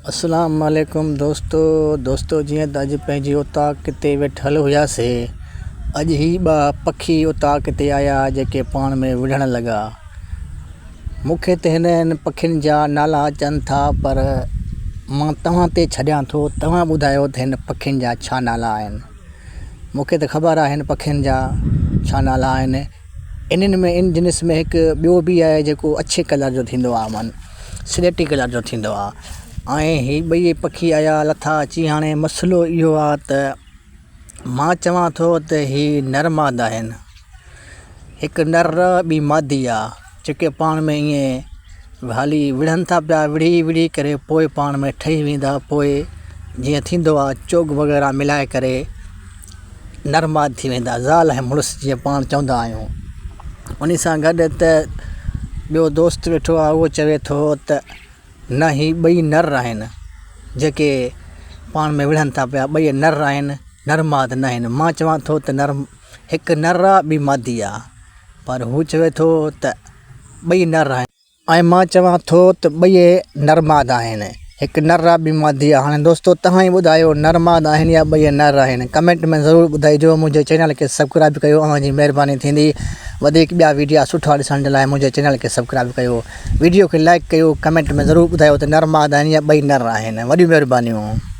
अस्सलाम वालेकुम दोस्तों जी अज पंहिंजी उताक ते वेठल हुआसीं। अज ही पखी उताक ते आया जेके पाण में विढ़ण लगा। मूंखे त हिन पखियुनि जा नाला अचनि था, पर मां तव्हां ते छॾियां थो। तव्हां ॿुधायो त हिन पखियुनि जा छा नाला आहिनि। मूंखे त ख़बर आहे हिन पखियुनि जा छा नाला आहिनि। इन जिनिस में हिकु ॿियो बि आहे जेको अछे कलर जो थींदो आहे, मन स्लेटी कलर जो थींदो आहे। ऐं ही ॿई पखी आया लथा अची। हाणे मसइलो इहो आहे त मां चवां थो त ही नर मादा आहिनि। हिकु नर ॿी मादी आहे, जेके पाण में ईअं हाली विढ़नि था पिया। विढ़ी करे पोइ पाण में ठही वेंदा। पोइ जीअं थींदो आहे चोग वग़ैरह मिलाए करे नर माद थी वेंदा, ज़ाल ऐं मुड़ुस जीअं पाण चवंदा आहियूं। उन सां गॾु त ॿियो दोस्त वेठो आहे, उहो चवे थो त न, ही ॿई नर आहिनि जेके पाण में विढ़नि था पिया। ॿई नर आहिनि, नर माद न आहिनि। मां चवां थो त हिकु नर आहे ॿी मादी आहे, पर हू चवे थो त ॿई नर आहिनि। ऐं मां चवां थो त ॿई नर माद आहिनि। हिकु नर आहे ॿी मादी आहे। हाणे दोस्तों तव्हां ई ॿुधायो नर माद आहिनि या ॿई नर आहिनि। कमेंट में ज़रूरु ॿुधाइजो। मुंहिंजे चैनल खे सब्सक्राइब कयो, तव्हांजी महिरबानी थींदी। वधीक ॿिया वीडियो सुठा ॾिसण जे लाइ मुंहिंजे चैनल खे सब्सक्राइब कयो, वीडियो खे लाइक कयो, कमेंट में ज़रूरु ॿुधायो त नर माद आहिनि या ॿई नर आहिनि। वॾियूं महिरबानियूं।